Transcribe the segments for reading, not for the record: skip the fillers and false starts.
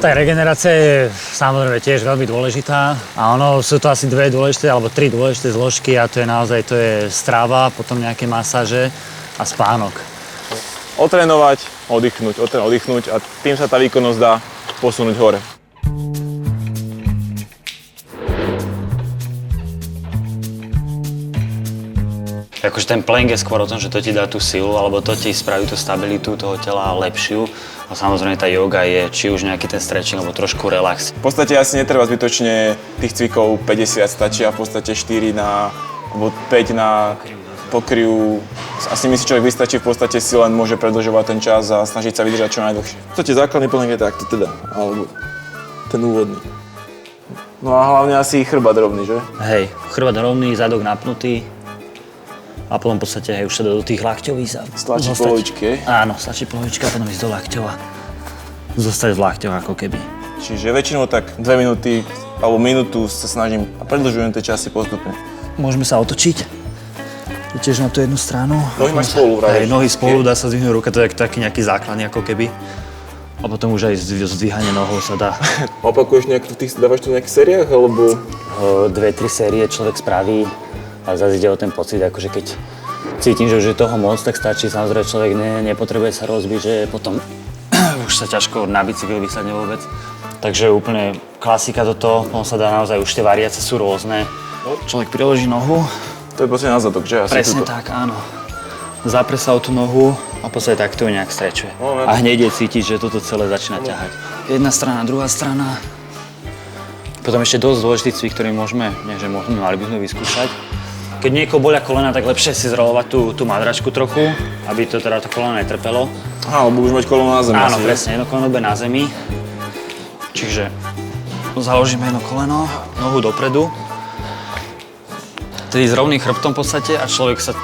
Tá regenerácia je samozrejme tiež veľmi dôležitá a sú to asi dve dôležité alebo tri dôležité zložky a to je strava, potom nejaké masáže a spánok. Otrénovať, oddychnúť a tým sa tá výkonnosť dá posunúť hore. Akože ten plank je skôr o tom, že to ti dá tú silu, alebo to ti spraví tú stabilitu toho tela lepšiu. A samozrejme tá yoga je či už nejaký ten stretching, alebo trošku relax. V podstate asi netreba zbytočne tých cvikov 50, stačia v podstate 4 alebo 5 na pokryv. Asi mi si človek vystačí, v podstate si len môže predĺžovať ten čas a snažiť sa vydržať čo najdlhšie. V podstate základný plank je takto teda, alebo ten úvodný. No a hlavne asi chrbát rovný, že? Hej, chrbát rovný, zadok napnutý. A potom v podstate už sa do tých lakťových stlačiť polovičky, Áno, stlačiť polovičky a potom ísť do lakťov a zostať v lakťoch ako keby. Čiže väčšinou tak 2 minúty alebo minútu sa snažím a predĺžujem tie časy postupne. Môžeme sa otočiť. Tiež na tú jednu stranu. Nohy máš spolu, vraj. Hej, nohy spolu, dá sa zdvihnúť ruka, to je taký nejaký základný ako keby. A potom už aj zdvíhanie nohou sa dá. Opakuješ dávaš to v nejakých sériách alebo? 2-3 série človek spraví. Ale zase ide o ten pocit, akože keď cítim, že už je toho moc, tak stačí. Samozrejme človek nepotrebuje sa rozbiť, že potom už sa ťažko na bicykel vysadne vôbec. Takže úplne klasika toto, on sa dá naozaj, už tie variácie sú rôzne. Človek priloží nohu. To je podstate na zadok, že? Asi presne tak, áno. Zapre sa o tú nohu a v podstate takto ju nejak strečuje. A hneď je cítiť, že toto celé začína ťahať. Jedna strana, druhá strana. Potom ešte dosť dôležitý cvik, ktorý mali by sme vyskúšať. Keď niekoho bolia kolena, tak lepšie si zrolovať tú madračku trochu, aby to teda to koleno netrpelo. Aha, lebo už mať koleno na zemi. Áno, presne, jedno koleno bude na zemi. Čiže založíme jedno koleno, nohu dopredu. Tedy s rovným chrbtom v podstate a človek sa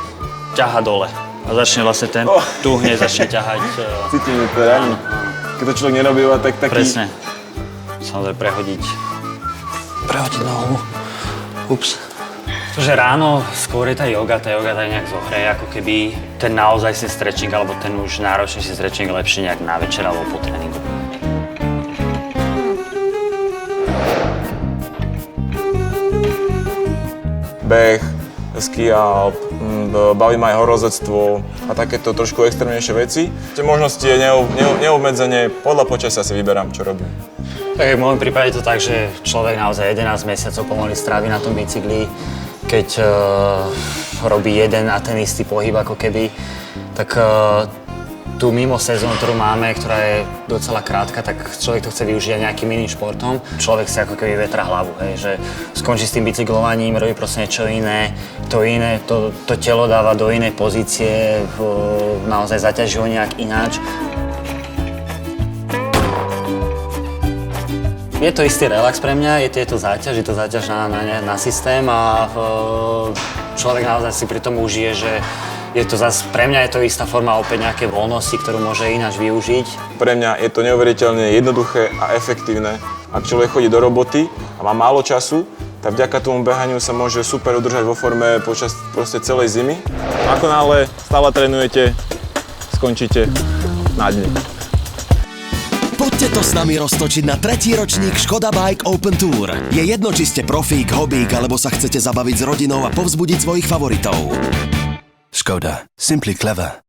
ťaha dole. A začne vlastne tu hneď začne ťahať. Cítim, že to ráni. Keď to človek nerobíva, tak taký... Presne. Samozrejme prehodiť nohu. Ups. Pretože ráno skôr je tá yoga tak nejak zohreje, ako keby ten naozaj si stretching, alebo ten už náročnejší stretching lepšie nejak na večer alebo po tréningu. Beh, ski alp, baví ma aj horolezectvo a takéto trošku extrémnejšie veci. Tie možnosti je neobmedzenie, podľa počasia si vyberám, čo robím. Tak v môjom prípade je to tak, že človek naozaj 11 mesiacov pomaly strávi na tom bicykli. Keď robí jeden a ten istý pohyb ako keby, tak tú mimo sezónu, ktorú máme, ktorá je docela krátka, tak človek to chce využiť aj nejakým iným športom. Človek si ako keby vetra hlavu, hej, že skončí s tým bicyklovaním, robí proste niečo iné, to telo dáva do inej pozície, naozaj zaťaží ho nejak ináč. Je to istý relax pre mňa, je to záťaž na systém a človek naozaj si pri tom užije, že je to zase, pre mňa je to istá forma opäť nejaké voľnosti, ktorú môže ináč využiť. Pre mňa je to neuveriteľne jednoduché a efektívne. Ak človek chodí do roboty a má málo času, tak vďaka tomu behaniu sa môže super udržať vo forme počas proste celej zimy. Ako náhle stále trénujete, skončíte na dni. Poďte to s nami roztočiť na 3. ročník Škoda Bike Open Tour. Je jedno, či ste profík, hobík, alebo sa chcete zabaviť s rodinou a povzbudiť svojich favoritov. Škoda. Simply clever.